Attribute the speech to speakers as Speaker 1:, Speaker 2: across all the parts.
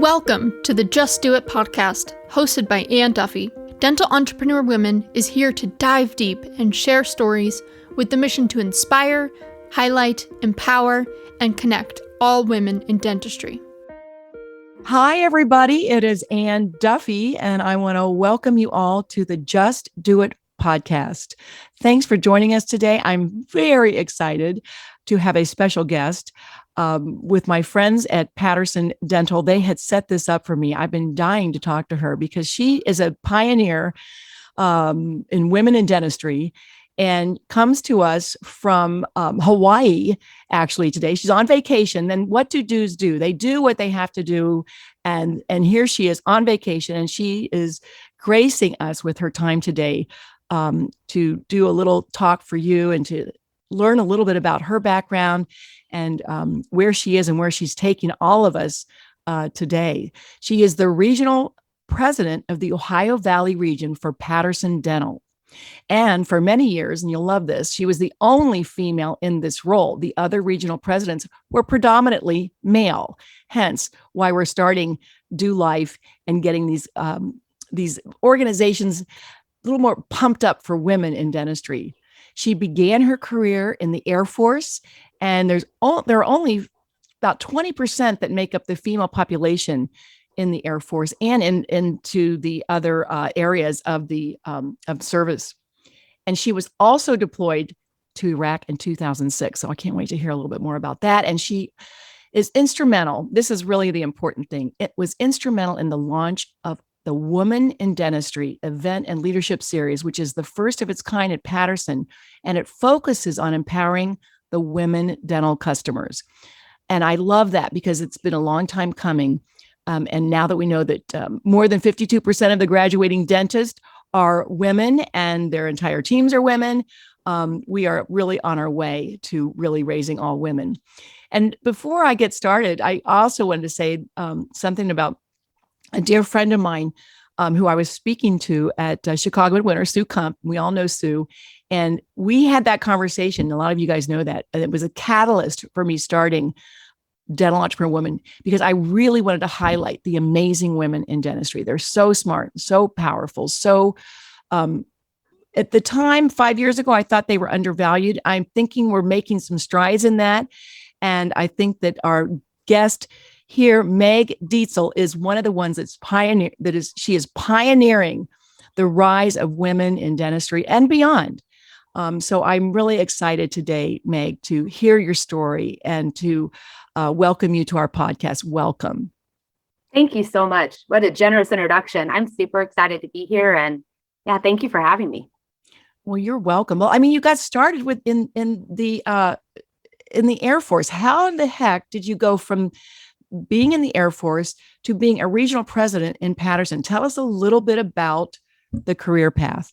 Speaker 1: Welcome to the Just Do It podcast, hosted by Anne Duffy. Dental Entrepreneur Women is here to dive deep and share stories with the mission to inspire, highlight, empower, and connect all women in dentistry.
Speaker 2: Hi, everybody. It is Anne Duffy, and I want to welcome you all to the Just Do It podcast. Thanks for joining us today. I'm very excited to have a special guest with my friends at Patterson Dental. They had set this up for me. I've been dying to talk to her because she is a pioneer in women in dentistry and comes to us from Hawaii, actually, today. She's on vacation. And what do do's do? They do what they have to do. And here she is on vacation, and she is gracing us with her time today to do a little talk for you and to learn a little bit about her background and where she is and where she's taking all of us today. She is the regional president of the Ohio Valley region for Patterson Dental. And for many years, and you'll love this, she was the only female in this role. The other regional presidents were predominantly male, hence why we're starting Do Life and getting these organizations a little more pumped up for women in dentistry. She began her career in the Air Force, and there are only about 20% that make up the female population in the Air Force and into the other areas of the of service. And she was also deployed to Iraq in 2006. So I can't wait to hear a little bit more about that. And she is instrumental. This is really the important thing. It was instrumental in the launch of the Women in Dentistry event and leadership series, which is the first of its kind at Patterson. And it focuses on empowering the women dental customers. And I love that because it's been a long time coming. And now that we know that more than 52% of the graduating dentists are women and their entire teams are women, we are really on our way to really raising all women. And before I get started, I also wanted to say something about a dear friend of mine who I was speaking to at Chicago Winter, Sue Kump. We all know Sue. And we had that conversation. A lot of you guys know that. And it was a catalyst for me starting Dental Entrepreneur Women, because I really wanted to highlight the amazing women in dentistry. They're so smart, so powerful. So at the time, 5 years ago, I thought they were undervalued. I'm thinking we're making some strides in that. And I think that our guest here, Meg Dietzel, is one of the ones she is pioneering the rise of women in dentistry and beyond. So I'm really excited today, Meg, to hear your story and to welcome you to our podcast. Welcome.
Speaker 3: Thank you so much. What a generous introduction. I'm super excited to be here. And yeah, thank you for having me.
Speaker 2: Well, you're welcome. Well, I mean, you got started with in the Air Force. How in the heck did you go from being in the Air Force to being a regional president in Patterson? Tell us a little bit about the career path.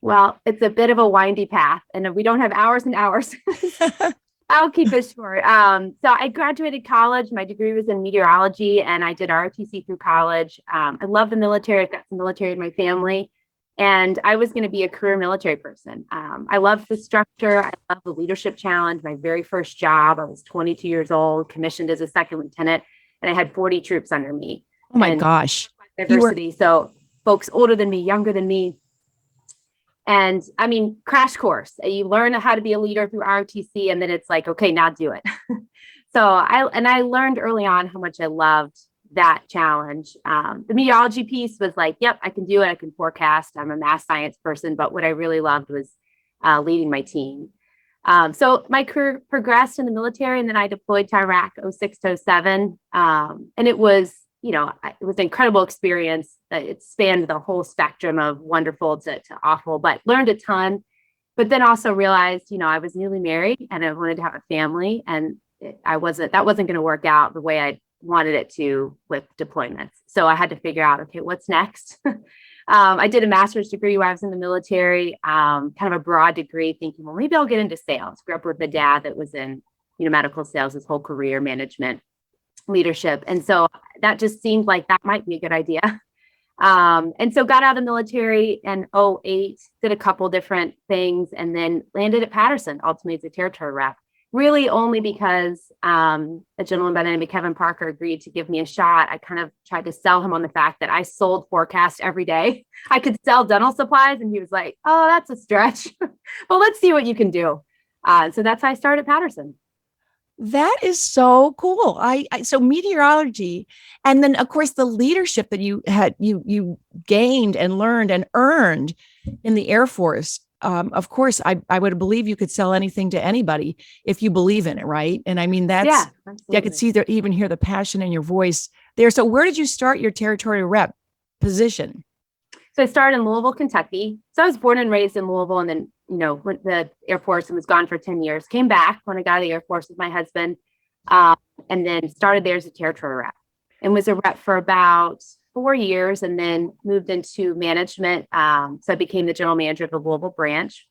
Speaker 3: Well, it's a bit of a windy path, and we don't have hours and hours. I'll keep it short. So I graduated college. My degree was in meteorology, and I did ROTC through college. I love the military. I've got some military in my family, and I was going to be a career military person. I love the structure. I love the leadership challenge. My very first job, I was 22 years old, commissioned as a second lieutenant, and I had 40 troops under me.
Speaker 2: Oh my gosh.
Speaker 3: Diversity. So folks older than me, younger than me. And I mean, crash course. You learn how to be a leader through ROTC, and then it's like, okay, now do it. So I learned early on how much I loved that challenge. The meteorology piece was like, yep, I can do it. I can forecast. I'm a math science person, but what I really loved was leading my team. So my career progressed in the military, and then I deployed to Iraq 06 to 07. And it was an incredible experience. It spanned the whole spectrum of wonderful to awful, but learned a ton. But then also realized, I was newly married and I wanted to have a family, and that wasn't going to work out the way I wanted it to with deployments. So I had to figure out, okay, what's next? I did a master's degree while I was in the military, kind of a broad degree, thinking, well, maybe I'll get into sales. Grew up with a dad that was in, medical sales his whole career, management, leadership. And so that just seemed like that might be a good idea. And so got out of the military in 08, did a couple different things, and then landed at Patterson, ultimately as a territory rep. really only because a gentleman by the name of Kevin Parker agreed to give me a shot. I kind of tried to sell him on the fact that I sold forecast every day. I could sell dental supplies, and he was like, "Oh, that's a stretch." Well, let's see what you can do. So that's how I started Patterson.
Speaker 2: That is so cool. So meteorology, and then of course the leadership that you gained and learned and earned in the Air Force. Of course, I would believe you could sell anything to anybody if you believe in it, right? And I mean
Speaker 3: Yeah,
Speaker 2: I could see there, even hear the passion in your voice there. So where did you start your territorial rep position?
Speaker 3: So I started in Louisville, Kentucky. So I was born and raised in Louisville, and then, went to the Air Force and was gone for 10 years. Came back when I got out of the Air Force with my husband, and then started there as a territory rep, and was a rep for about 4 years, and then moved into management. So I became the general manager of the Louisville branch.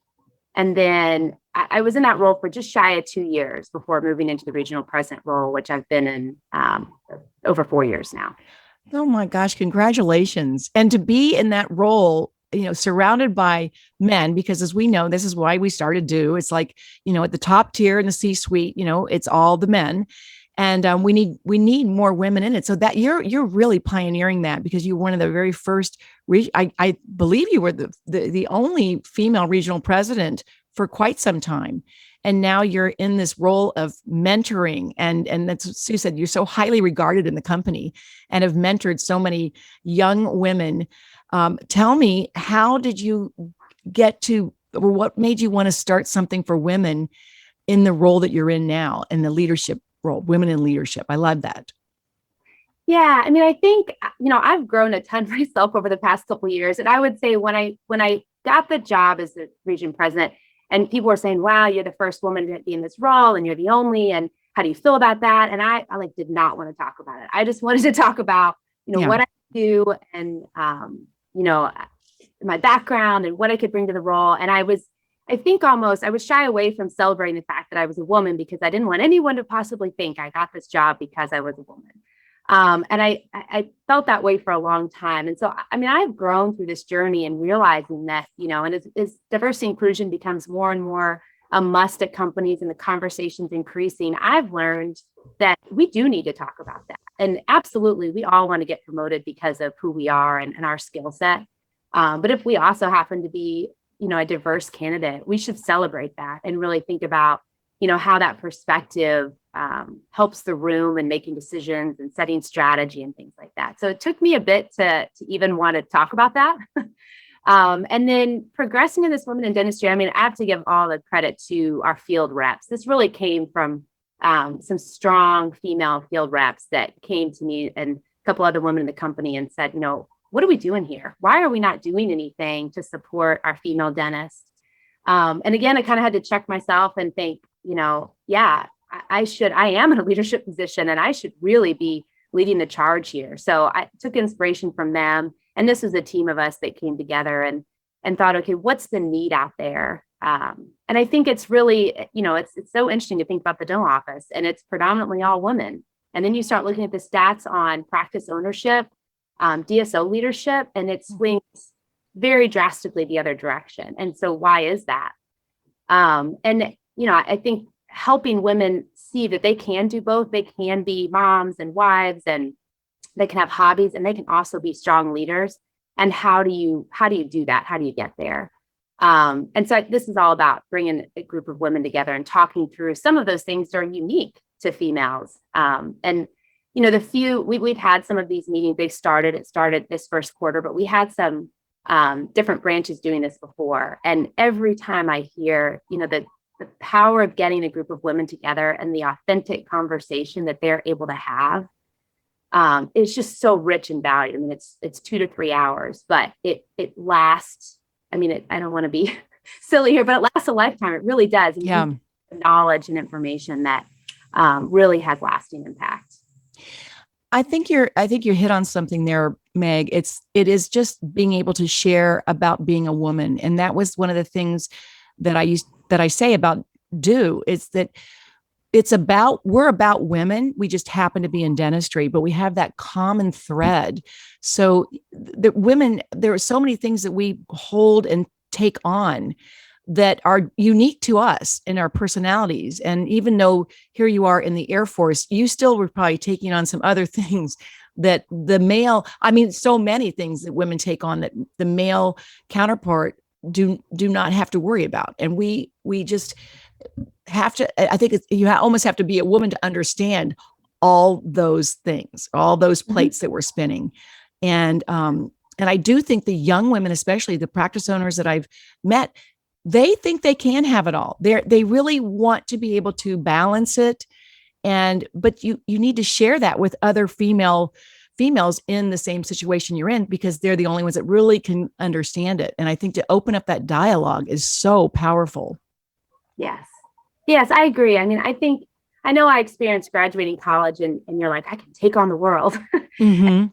Speaker 3: And then I was in that role for just shy of 2 years before moving into the regional president role, which I've been in over 4 years now.
Speaker 2: Oh my gosh, congratulations. And to be in that role, surrounded by men, because as we know, this is why we started Do. It's like, at the top tier in the C-suite, it's all the men. And we need more women in it. So that you're really pioneering that, because you're one of the very first. I believe you were the only female regional president for quite some time. And now you're in this role of mentoring. And that's what Sue said, you're so highly regarded in the company and have mentored so many young women. Tell me, how did you get to, or what made you want to start something for women in the role that you're in now, in the leadership role, women in leadership? I love that.
Speaker 3: Yeah, I mean, I think, I've grown a ton myself over the past couple of years. And I would say when I got the job as the region president, and people were saying, "Wow, you're the first woman to be in this role, and you're the only, and how do you feel about that?" And I did not want to talk about it. I just wanted to talk about, what I do, and, my background and what I could bring to the role. And I was shy away from celebrating the fact that I was a woman, because I didn't want anyone to possibly think I got this job because I was a woman. And I felt that way for a long time. And so, I mean, I've grown through this journey and realizing that, and as diversity inclusion becomes more and more a must at companies and the conversation's increasing, I've learned that we do need to talk about that. And absolutely, we all want to get promoted because of who we are and our skill set. But if we also happen to be, a diverse candidate, we should celebrate that and really think about, how that perspective helps the room in making decisions and setting strategy and things like that. So it took me a bit to even want to talk about that. And then progressing in this Women in Dentistry, I mean, I have to give all the credit to our field reps. This really came from some strong female field reps that came to me and a couple other women in the company and said, what are we doing here? Why are we not doing anything to support our female dentists? And again, I kind of had to check myself and think, I am in a leadership position and I should really be leading the charge here. So I took inspiration from them. And this was a team of us that came together and thought, okay, what's the need out there? And I think it's really, it's so interesting to think about the dental office, and it's predominantly all women. And then you start looking at the stats on practice ownership, DSO leadership, and it swings very drastically the other direction. And so why is that? I think helping women see that they can do both. They can be moms and wives, and they can have hobbies, and they can also be strong leaders. And how do you do that? How do you get there? And so this is all about bringing a group of women together and talking through some of those things that are unique to females. We've had some of these meetings. It started this first quarter, but we had some different branches doing this before. And every time I hear, the power of getting a group of women together and the authentic conversation that they're able to have, is just so rich and valued. I mean, it's 2 to 3 hours, but it lasts. I mean, I don't want to be silly here, but it lasts a lifetime. It really does. And knowledge and information that really has lasting impact.
Speaker 2: I think you hit on something there, Meg. It is just being able to share about being a woman. And that was one of the things that I say about Do, is that we're about women. We just happen to be in dentistry, but we have that common thread. So the women, there are so many things that we hold and take on that are unique to us in our personalities. And even though here you are in the Air Force, you still were probably taking on some other things that the male, I mean, so many things that women take on that the male counterpart do not have to worry about. And we just have to, I think you almost have to be a woman to understand all those things, all those plates that we're spinning. And I do think the young women, especially the practice owners that I've met, they think they can have it all. They really want to be able to balance it. But you need to share that with other females in the same situation you're in, because they're the only ones that really can understand it. And I think to open up that dialogue is so powerful.
Speaker 3: Yes. Yes, I agree. I mean, I know I experienced graduating college and you're like, I can take on the world.
Speaker 2: Mm-hmm.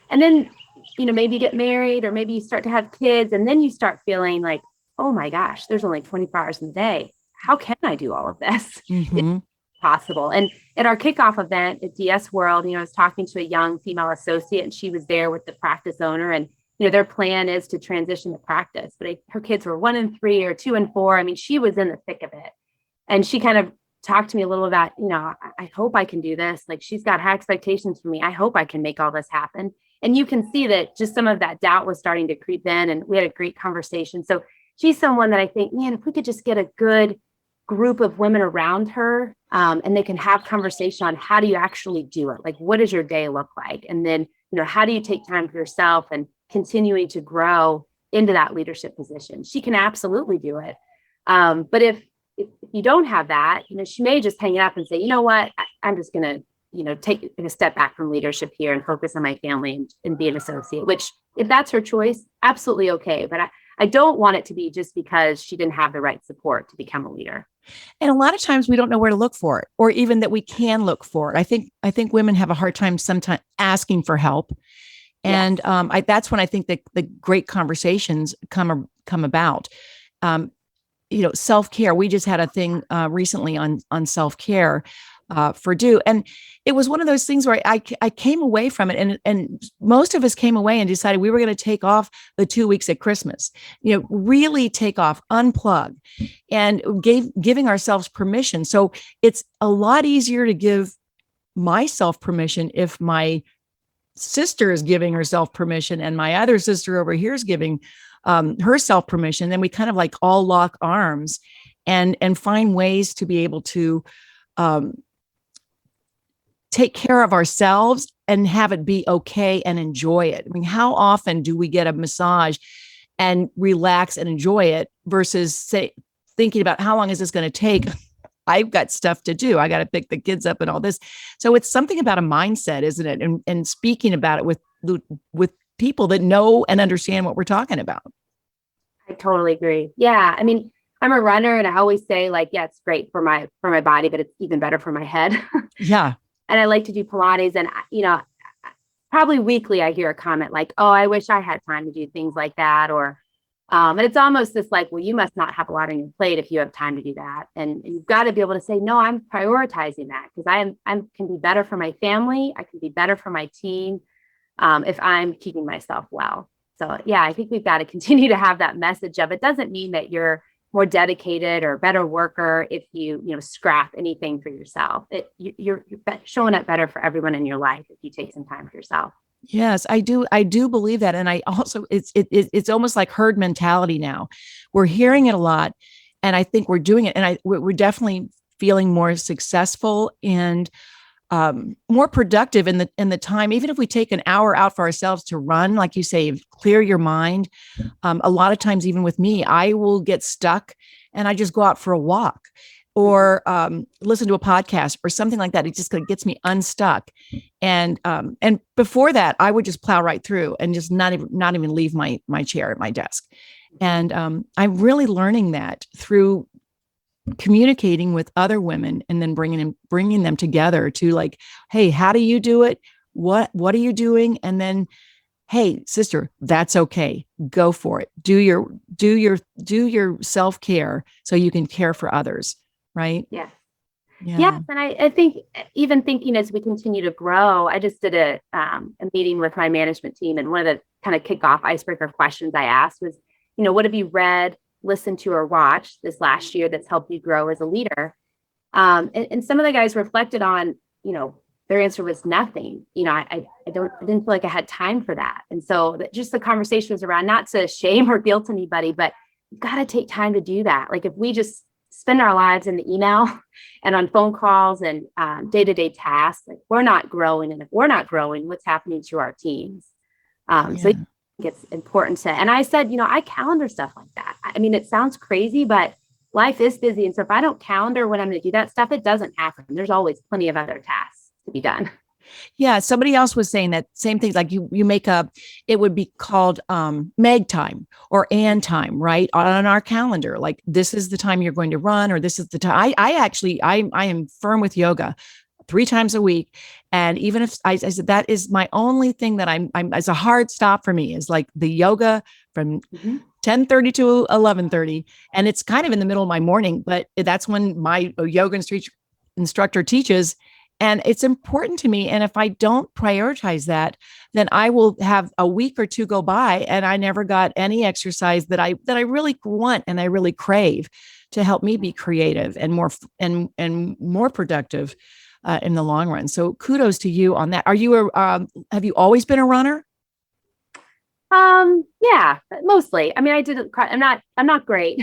Speaker 3: And then, maybe you get married or maybe you start to have kids, and then you start feeling like, oh my gosh, there's only 24 hours in the day. How can I do all of this?
Speaker 2: Mm-hmm.
Speaker 3: It's possible. And at our kickoff event at DS World, I was talking to a young female associate, and she was there with the practice owner, and their plan is to transition to practice, but her kids were 1 and 3 or 2 and 4. I mean, she was in the thick of it. And she kind of talked to me a little about, I hope I can do this. Like, she's got high expectations for me. I hope I can make all this happen. And you can see that just some of that doubt was starting to creep in, and we had a great conversation. So she's someone that I think, man, if we could just get a good group of women around her, and they can have conversation on how do you actually do it? Like, what does your day look like? And then, how do you take time for yourself and continuing to grow into that leadership position? She can absolutely do it. But if you don't have that, she may just hang it up and say, you know what, I'm just going to, take a step back from leadership here and focus on my family and be an associate, which, if that's her choice, absolutely okay. But I don't want it to be just because she didn't have the right support to become a leader.
Speaker 2: And a lot of times we don't know where to look for it, or even that we can look for it. I think women have a hard time sometimes asking for help. And yes. That's when I think that the great conversations come about. Self-care. We just had a thing recently on self-care for Do. And it was one of those things where I came away from it, and most of us came away and decided we were going to take off the 2 weeks at Christmas, really take off, unplug, and giving ourselves permission. So it's a lot easier to give myself permission if my sister is giving herself permission and my other sister over here is giving herself permission. Then we kind of like all lock arms and find ways to be able to take care of ourselves and have it be okay and enjoy it. I mean, how often do we get a massage and relax and enjoy it versus thinking about how long is this going to take? I've got stuff to do. I got to pick the kids up and all this. So it's something about a mindset, isn't it? And speaking about it with people that know and understand what we're talking about.
Speaker 3: I totally agree. Yeah. I mean, I'm a runner, and I always say, like, yeah, it's great for my body, but it's even better for my head.
Speaker 2: Yeah.
Speaker 3: And I like to do Pilates, and probably weekly I hear a comment like, oh, I wish I had time to do things like that. Or, and it's almost this like, well, you must not have a lot on your plate if you have time to do that. And you've got to be able to say, no, I'm prioritizing that because I can be better for my family. I can be better for my team if I'm keeping myself well. So yeah, I think we've got to continue to have that message of, it doesn't mean that you're more dedicated or better worker if you scrap anything for yourself. You're showing up better for everyone in your life if you take some time for yourself.
Speaker 2: Yes, I do believe that. And I also, it's almost like herd mentality now. We're hearing it a lot, and I think we're doing it. And we're definitely feeling more successful and more productive in the time. Even if we take an hour out for ourselves to run, like you say, clear your mind. A lot of times, even with me, I will get stuck and I just go out for a walk or listen to a podcast or something like that. It just gets me unstuck. And before that, I would just plow right through and just not even leave my chair at my desk. And I'm really learning that through communicating with other women and then bringing them together to like, hey, how do you do it? What are you doing? And then, hey, sister, that's okay. Go for it. Do your self-care so you can care for others. Right.
Speaker 3: Yeah. Yes. And I think even thinking as we continue to grow, I just did a meeting with my management team. And one of the kind of kickoff icebreaker questions I asked was, what have you read? listened to or watched this last year that's helped you grow as a leader? And some of the guys reflected on, their answer was nothing. I didn't feel like I had time for that. And so just the conversation was around, not to shame or guilt anybody, but you've got to take time to do that. Like if we just spend our lives in the email and on phone calls and day-to-day tasks, like we're not growing. And if we're not growing, what's happening to our teams? So I think it's important to, and I said, I calendar stuff like that. I mean, it sounds crazy, but life is busy. And so if I don't calendar when I'm going to do that stuff, it doesn't happen. There's always plenty of other tasks to be done.
Speaker 2: Yeah, somebody else was saying that same thing. Like you make it would be called Meg time or Anne time, right? On our calendar. Like this is the time you're going to run, or this is the time. I am firm with yoga 3 times a week. And even if I said that is my only thing that I'm as a hard stop for me is like the yoga from 10:30 to 11:30. And it's kind of in the middle of my morning, but that's when my yoga instructor teaches. And it's important to me. And if I don't prioritize that, then I will have a week or two go by and I never got any exercise that I really want and I really crave to help me be creative and more productive in the long run. So kudos to you on that. Are you have you always been a runner?
Speaker 3: Yeah, mostly. I mean, I'm not great,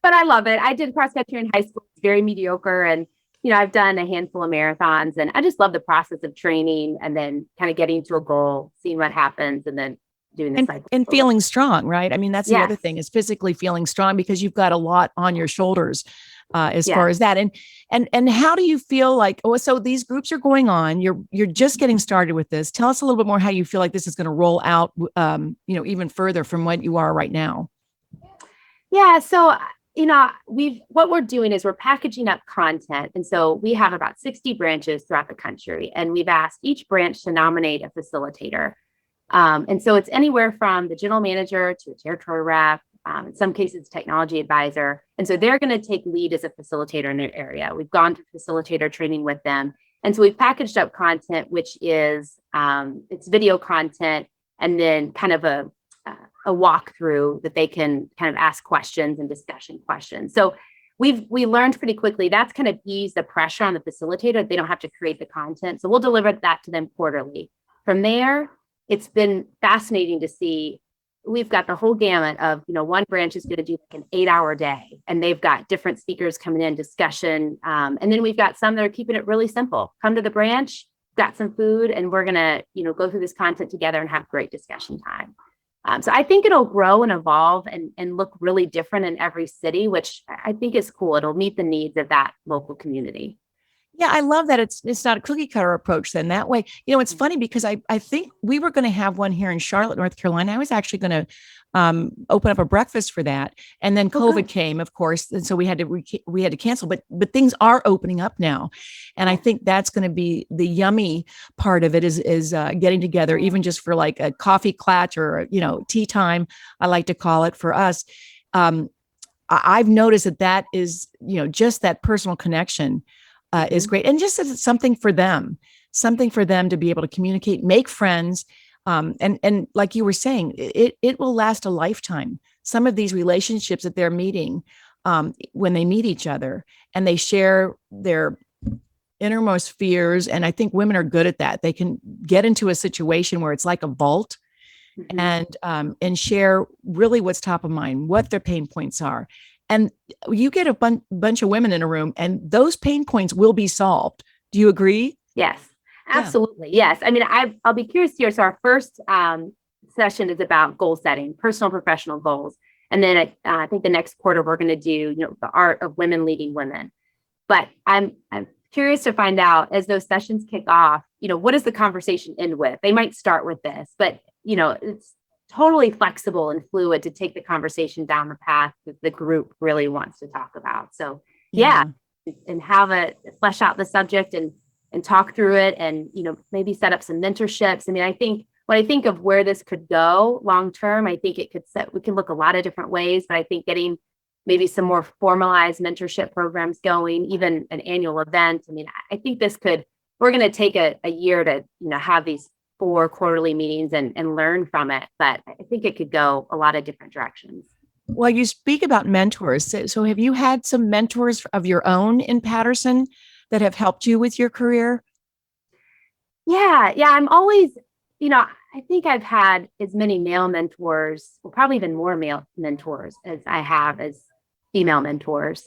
Speaker 3: but I love it. I did cross country in high school. It's very mediocre. And I've done a handful of marathons and I just love the process of training and then kind of getting to a goal, seeing what happens and then doing the cycle.
Speaker 2: And feeling strong, right? I mean, that's the
Speaker 3: Yes.
Speaker 2: other thing is physically feeling strong because you've got a lot on your shoulders as
Speaker 3: Yeah.
Speaker 2: far as that. And how do you feel like, so these groups are going on, you're just getting started with this. Tell us a little bit more how you feel like this is going to roll out, even further from what you are right now.
Speaker 3: Yeah. So what we're doing is we're packaging up content. And so we have about 60 branches throughout the country, and we've asked each branch to nominate a facilitator. And so it's anywhere from the general manager to a territory rep, in some cases, technology advisor. And so they're going to take lead as a facilitator in their area. We've gone to facilitator training with them. And so we've packaged up content, which is it's video content and then kind of a walkthrough that they can kind of ask questions and discussion questions. So we learned pretty quickly that's kind of ease the pressure on the facilitator. They don't have to create the content. So we'll deliver that to them quarterly. From there, it's been fascinating to see. We've got the whole gamut of, one branch is going to do like an 8-hour day and they've got different speakers coming in, discussion. And then we've got some that are keeping it really simple. Come to the branch, got some food, and we're going to, go through this content together and have great discussion time. So I think it'll grow and evolve and look really different in every city, which I think is cool. It'll meet the needs of that local community.
Speaker 2: Yeah, I love that it's not a cookie cutter approach then that way. It's funny because I think we were going to have one here in Charlotte, North Carolina. I was actually going to open up a breakfast for that. And then COVID came, of course. And so we had to cancel, but things are opening up now. And I think that's going to be the yummy part of it is getting together, even just for like a coffee clatch or, tea time, I like to call it for us. I've noticed that is, just that personal connection is great. And just as something for them to be able to communicate, make friends. And like you were saying, it will last a lifetime. Some of these relationships that they're meeting, when they meet each other and they share their innermost fears. And I think women are good at that. They can get into a situation where it's like a vault and share really what's top of mind, what their pain points are. And you get a bunch of women in a room and those pain points will be solved. Do you agree?
Speaker 3: Yes, absolutely. Yeah. Yes. I mean, I'll be curious here. So our first session is about goal setting, personal, professional goals. And then I think the next quarter, we're going to do, the art of women leading women. But I'm curious to find out as those sessions kick off, what does the conversation end with? They might start with this, but, it's totally flexible and fluid to take the conversation down the path that the group really wants to talk about. So and have it flesh out the subject and talk through it and, maybe set up some mentorships. I mean, when I think of where this could go long-term, I think we can look a lot of different ways, but I think getting maybe some more formalized mentorship programs going, even an annual event. I mean, I think we're going to take a year to, have these 4 quarterly meetings and learn from it. But I think it could go a lot of different directions.
Speaker 2: Well, you speak about mentors. So have you had some mentors of your own in Patterson that have helped you with your career?
Speaker 3: Yeah. I'm always, I think I've had as many male mentors, well, probably even more male mentors as I have as female mentors.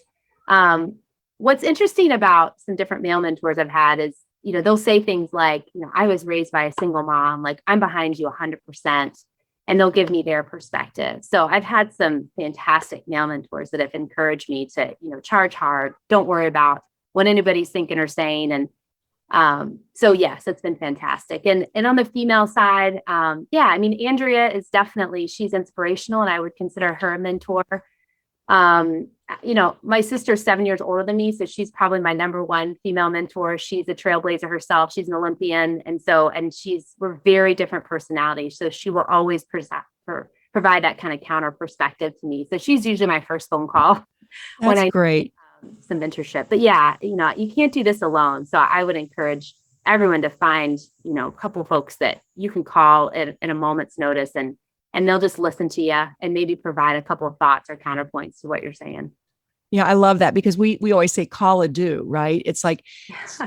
Speaker 3: Um, what's interesting about some different male mentors I've had is, they'll say things like, I was raised by a single mom, like I'm behind you 100%. And they'll give me their perspective. So I've had some fantastic male mentors that have encouraged me to, charge hard, don't worry about what anybody's thinking or saying. And so yes, it's been fantastic. And on the female side, yeah, I mean, Andrea is definitely, she's inspirational and I would consider her a mentor. My sister's 7 years older than me, so she's probably my number one female mentor. She's a trailblazer herself. She's an Olympian. We're very different personalities. So she will always provide that kind of counter perspective to me. So she's usually my first phone call when
Speaker 2: That's
Speaker 3: I
Speaker 2: great.
Speaker 3: some mentorship. But yeah, you can't do this alone. So I would encourage everyone to find, a couple folks that you can call in a moment's notice and they'll just listen to you and maybe provide a couple of thoughts or counterpoints to what you're saying.
Speaker 2: Yeah, I love that because we always say call a do, right? It's like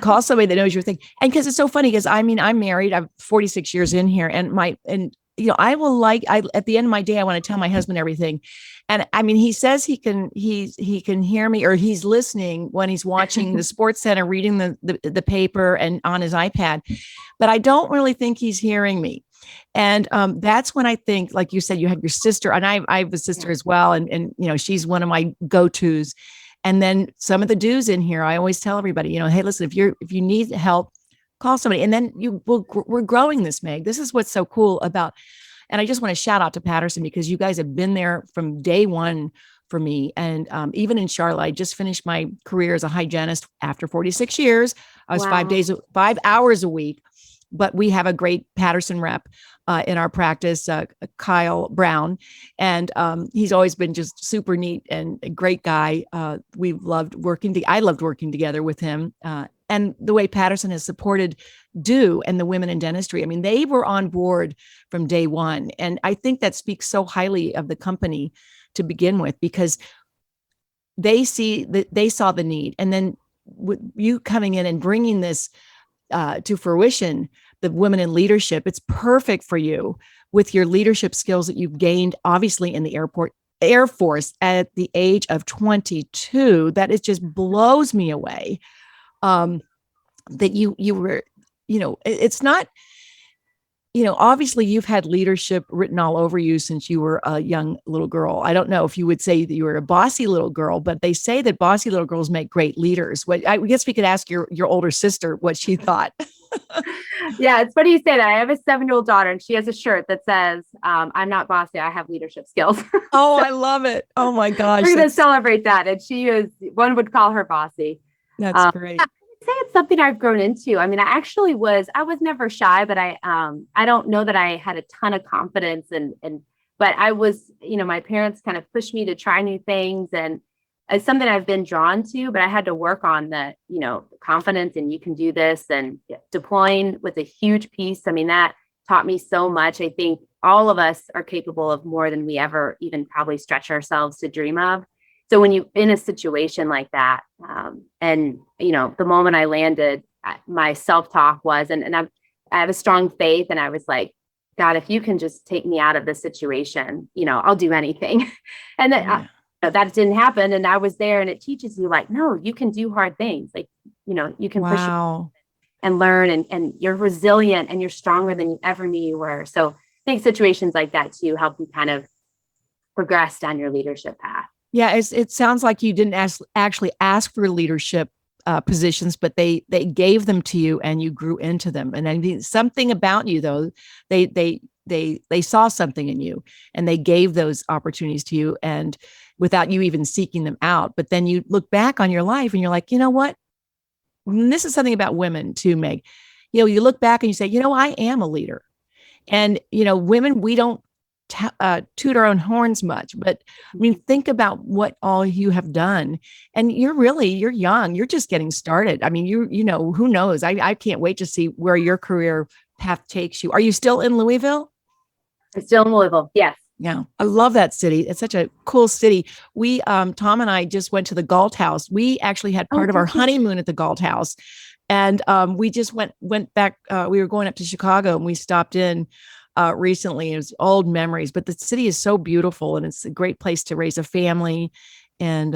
Speaker 2: call somebody that knows your thing. And because it's so funny because I'm married, I'm 46 years in here and I at the end of my day, I want to tell my husband everything. And he says he can hear me or he's listening when he's watching the Sports Center, reading the paper and on his iPad, but I don't really think he's hearing me. And that's when I think, like you said, you had your sister, and I have a sister as well, and she's one of my go-tos. And then some of the do's in here, I always tell everybody, hey, listen, if you need help, call somebody. And then we're growing this, Meg. This is what's so cool about. And I just want to shout out to Patterson because you guys have been there from day one for me. And even in Charlotte, I just finished my career as a hygienist after 46 years. I was
Speaker 3: Wow.
Speaker 2: 5 hours a week. But we have a great Patterson rep in our practice, Kyle Brown, and he's always been just super neat and a great guy. We've loved working. I loved working together with him, and the way Patterson has supported Do and the Women in Dentistry. I mean, they were on board from day one, and I think that speaks so highly of the company to begin with because they saw the need, and then with you coming in and bringing this to fruition, the Women in Leadership, it's perfect for you with your leadership skills that you've gained, obviously in the Air Force at the age of 22. That it just blows me away that you were, it's not, obviously you've had leadership written all over you since you were a young little girl. I don't know if you would say that you were a bossy little girl, but they say that bossy little girls make great leaders. I guess we could ask your older sister what she thought.
Speaker 3: Yeah, it's funny you say that. I have a 7-year-old daughter and she has a shirt that says, I'm not bossy, I have leadership skills.
Speaker 2: Oh, I love it. Oh my gosh.
Speaker 3: We're going to celebrate that. And one would call her bossy.
Speaker 2: That's great.
Speaker 3: I would say it's something I've grown into. I mean, I was never shy, but I don't know that I had a ton of confidence but I was, my parents kind of pushed me to try new things and it's something I've been drawn to, but I had to work on the confidence and you can do this and deploying was a huge piece. I mean, that taught me so much. I think all of us are capable of more than we ever even probably stretch ourselves to dream of. So when you're in a situation like that, and the moment I landed, my self-talk was, and I have a strong faith, and I was like, God, if you can just take me out of this situation, I'll do anything. And then that didn't happen, and I was there, and it teaches you like, no, you can do hard things, like you can push and learn, and you're resilient, and you're stronger than you ever knew you were. So I think situations like that too help you kind of progress down your leadership path.
Speaker 2: Yeah, it sounds like you didn't actually ask for leadership positions, but they gave them to you, and you grew into them. And I mean, something about you, though, they saw something in you, and they gave those opportunities to you, and without you even seeking them out. But then you look back on your life, and you're like, you know what? And this is something about women too, Meg. You look back and you say, I am a leader, and women, we don't toot our own horns much, but I mean, think about what all you have done, and you're young. You're just getting started. I mean, who knows? I can't wait to see where your career path takes you. Are you still in Louisville?
Speaker 3: I'm still in Louisville. Yes.
Speaker 2: Yeah, I love that city. It's such a cool city. We, Tom and I just went to the Galt House. We actually had
Speaker 3: Oh,
Speaker 2: part of our honeymoon at the Galt House, and we just went back. We were going up to Chicago, and we stopped in recently. It was old memories, but the city is so beautiful, and it's a great place to raise a family, and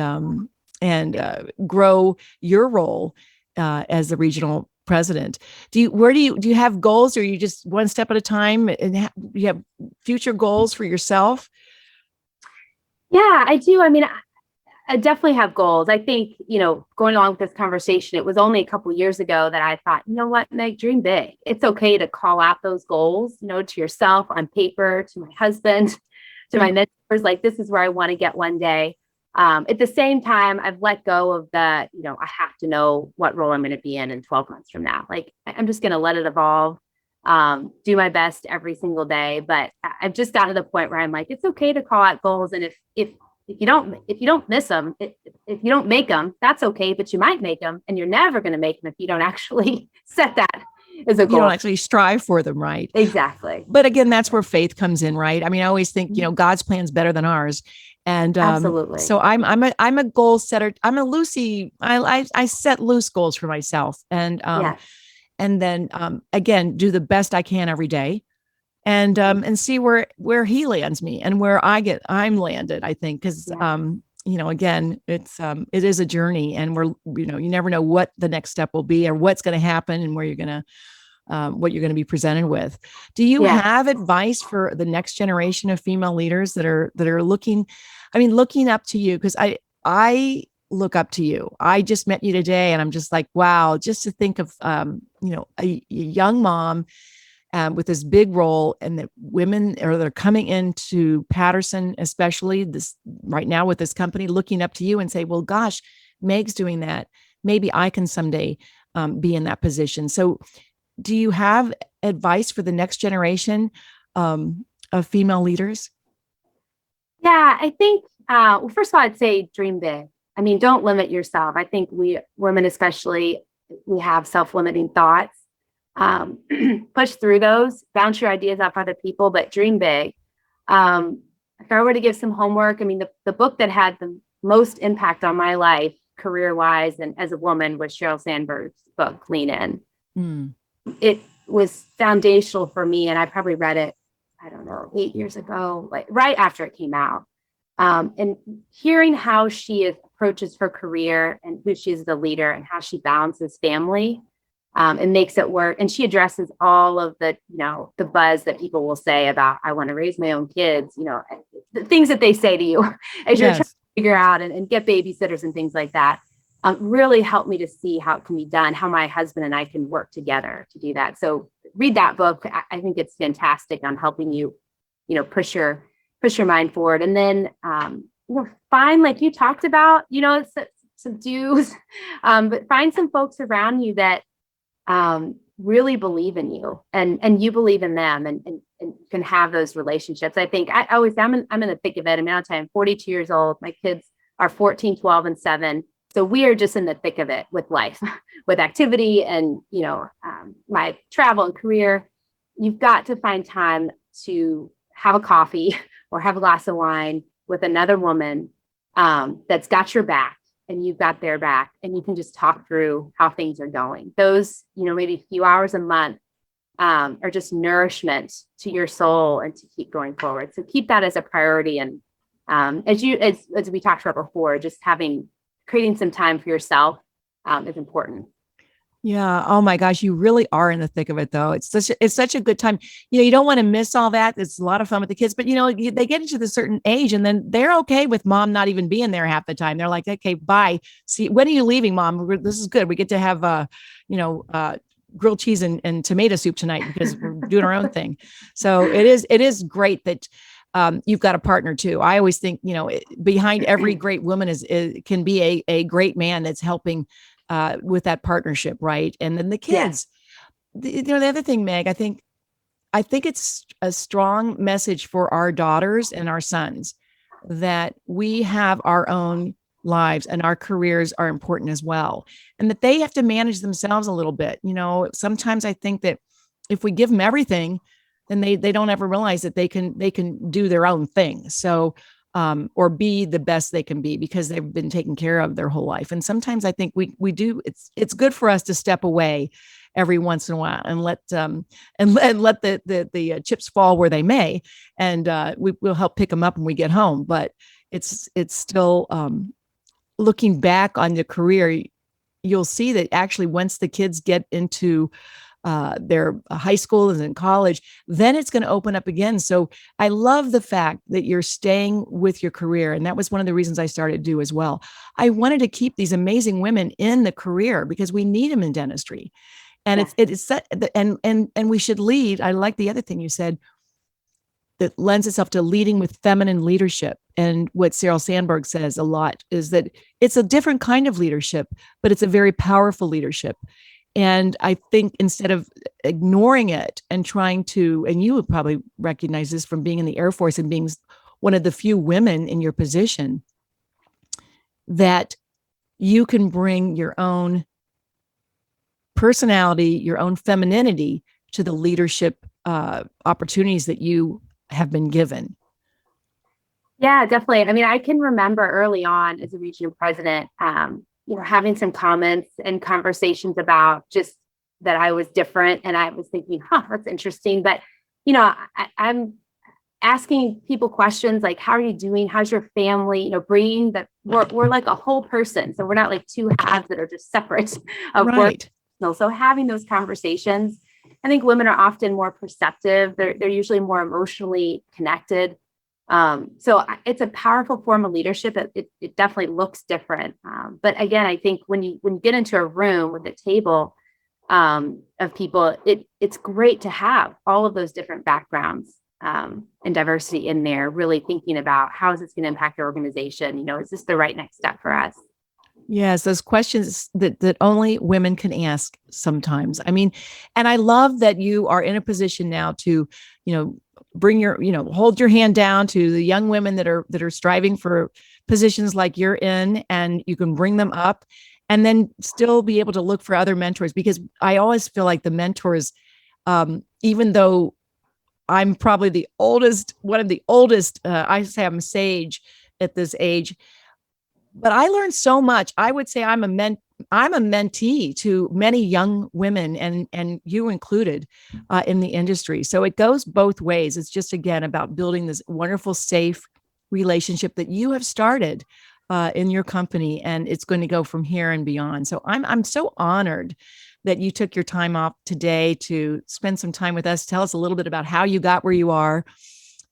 Speaker 2: grow your role as the regional president. Do you have goals, or you just one step at a time, and you have future goals for yourself?
Speaker 3: Yeah, I do. I mean, I definitely have goals. I think, going along with this conversation, it was only a couple of years ago that I thought, you know what, Meg, dream big. It's okay to call out those goals, to yourself on paper, to my husband, to my mentors, like, this is where I want to get one day. At the same time, I've let go of the, I have to know what role I'm going to be in 12 months from now. Like, I'm just going to let it evolve, do my best every single day. But I've just gotten to the point where I'm like, it's okay to call out goals. And if you don't miss them, if you don't make them, that's okay, but you might make them, and you're never going to make them if you don't actually set that as a goal.
Speaker 2: You don't actually strive for them, right?
Speaker 3: Exactly.
Speaker 2: But again, that's where faith comes in, right? I mean, I always think, God's plan's better than ours. And
Speaker 3: Absolutely.
Speaker 2: So I'm a goal setter. I'm a loosey. I set loose goals for myself, and
Speaker 3: Yes.
Speaker 2: and then again, do the best I can every day, and see where he lands me and where I'm landed. I think because again, it is a journey, and you never know what the next step will be or what's going to happen and where you're going to what you're going to be presented with. Do you have advice for the next generation of female leaders that are looking up to you? Because I look up to you. I just met you today, and I'm just like, wow, just to think of a young mom with this big role, and that women they're coming into Patterson, especially this right now with this company, looking up to you and say, well, gosh, Meg's doing that. Maybe I can someday be in that position. So do you have advice for the next generation of female leaders?
Speaker 3: Yeah, I think, well, first of all, I'd say dream big. I mean, don't limit yourself. I think we women, especially, we have self-limiting thoughts. Push through those, bounce your ideas off other people, but dream big. If I were to give some homework, I mean, the book that had the most impact on my life, career-wise and as a woman, was Sheryl Sandberg's book, Lean In.
Speaker 2: Mm.
Speaker 3: It was foundational for me, and I probably read it, I don't know, 8 years ago, like right after it came out. And hearing how she approaches her career and who she is as a leader and how she balances family and makes it work. And she addresses all of the buzz that people will say about, I want to raise my own kids, the things that they say to you as you're trying to figure out and get babysitters and things like that. Really helped me to see how it can be done, how my husband and I can work together to do that. So read that book. I think it's fantastic on helping you, push your mind forward. And then, find, like you talked about, some dues, but find some folks around you that really believe in you and you believe in them and can have those relationships. I think I'm in the thick of it. I mean, I'll tell you, I'm 42 years old. My kids are 14, 12, and 7. So we are just in the thick of it with life, with activity and, my travel and career. You've got to find time to have a coffee or have a glass of wine with another woman that's got your back and you've got their back, and you can just talk through how things are going. Those, maybe a few hours a month are just nourishment to your soul and to keep going forward. So keep that as a priority. And as we talked about before, just creating some time for yourself is important.
Speaker 2: Yeah. Oh my gosh, you really are in the thick of it, though. It's such a good time. You don't want to miss all that. It's a lot of fun with the kids, but they get into the certain age, and then they're okay with mom not even being there half the time. They're like, okay, bye. See, when are you leaving, mom? This is good. We get to have grilled cheese and tomato soup tonight because we're doing our own thing. So it is great that you've got a partner too. I always think, behind every great woman can be a great man that's helping with that partnership, right? And then the kids. Yeah. The other thing, Meg, I think it's a strong message for our daughters and our sons that we have our own lives and our careers are important as well, and that they have to manage themselves a little bit. Sometimes I think that if we give them everything, then they don't ever realize that they can do their own thing. So, or be the best they can be because they've been taken care of their whole life. And sometimes I think we do, it's good for us to step away every once in a while and let the chips fall where they may. And we'll help pick them up when we get home. But it's still, looking back on your career, you'll see that actually once the kids get into their high school and then college, then it's going to open up again. So I love the fact that you're staying with your career. And that was one of the reasons I started to do as well. I wanted to keep these amazing women in the career because we need them in dentistry. And it's set, and we should lead. I like the other thing you said that lends itself to leading with feminine leadership. And what Sheryl Sandberg says a lot is that it's a different kind of leadership, but it's a very powerful leadership. And I think instead of ignoring it and trying to, and you would probably recognize this from being in the Air Force and being one of the few women in your position, that you can bring your own personality, your own femininity to the leadership opportunities that you have been given.
Speaker 3: Yeah, definitely. I mean, I can remember early on as a regional president, having some comments and conversations about just that I was different. And I was thinking, that's interesting. But, I'm asking people questions like, how are you doing? How's your family? Bringing that we're like a whole person. So we're not like two halves that are just separate of
Speaker 2: right.
Speaker 3: work. So having those conversations, I think women are often more perceptive. They're usually more emotionally connected. So it's a powerful form of leadership. It definitely looks different. But again, I think when you get into a room with a table of people, it's great to have all of those different backgrounds and diversity in there, really thinking about how is this going to impact your organization? Is this the right next step for us?
Speaker 2: Yes, those questions that only women can ask sometimes. I mean, and I love that you are in a position now to, bring hold your hand down to the young women that are striving for positions like you're in, and you can bring them up and then still be able to look for other mentors, because I always feel like the mentors, even though I'm probably one of the oldest, I say I'm sage at this age, but I learned so much. I would say I'm a mentee to many young women, and you included, in the industry. So it goes both ways. It's just, again, about building this wonderful, safe relationship that you have started in your company, and it's going to go from here and beyond. So I'm so honored that you took your time off today to spend some time with us. Tell us a little bit about how you got where you are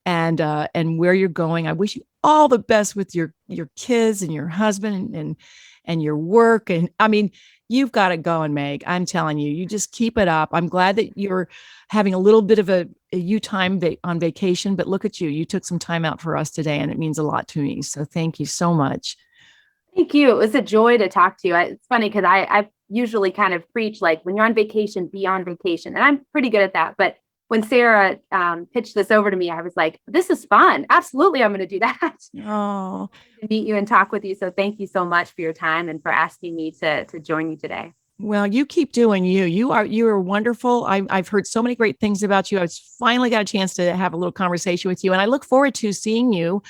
Speaker 2: and where you're going. I wish you all the best with your kids and your husband and your work. And I mean, you've got it going, Meg. I'm telling you, you just keep it up. I'm glad that you're having a little bit of a you time on vacation, but look at you. You took some time out for us today, and it means a lot to me. So thank you so much.
Speaker 3: Thank you. It was a joy to talk to you. It's funny because I usually kind of preach like, when you're on vacation, be on vacation. And I'm pretty good at that. But when Sarah pitched this over to me, I was like, this is fun. Absolutely. I'm going to do that.
Speaker 2: Oh,
Speaker 3: to meet you and talk with you. So thank you so much for your time and for asking me to join you today.
Speaker 2: well, you keep doing you. You are wonderful. I've heard so many great things about you. I finally got a chance to have a little conversation with you, and I look forward to seeing you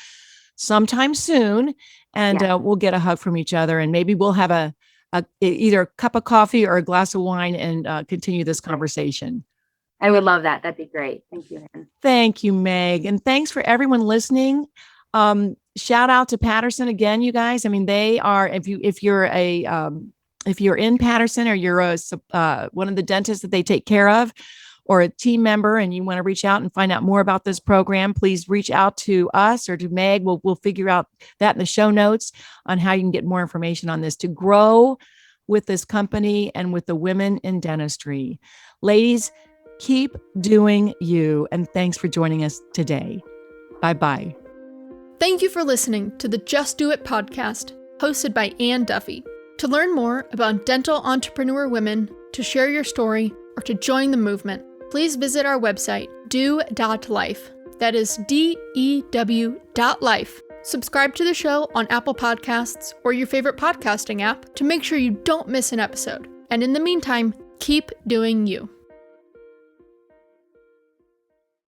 Speaker 2: sometime soon. And we'll get a hug from each other, and maybe we'll have either a cup of coffee or a glass of wine and continue this conversation.
Speaker 3: I would love that. That'd be great. Thank you, Anne.
Speaker 2: Thank you, Meg. And thanks for everyone listening. Shout out to Patterson again, you guys. I mean, they are, if you're in Patterson, or you're one of the dentists that they take care of, or a team member, and you want to reach out and find out more about this program, please reach out to us or to Meg. We'll figure out that in the show notes on how you can get more information on this to grow with this company and with the Women in Dentistry. Ladies, keep doing you, and thanks for joining us today. Bye-bye.
Speaker 1: Thank you for listening to the Just Do It podcast, hosted by Anne Duffy. To learn more about dental entrepreneur women, to share your story, or to join the movement, please visit our website, do.life. That is DEW.life. Subscribe to the show on Apple Podcasts or your favorite podcasting app to make sure you don't miss an episode. And in the meantime, keep doing you.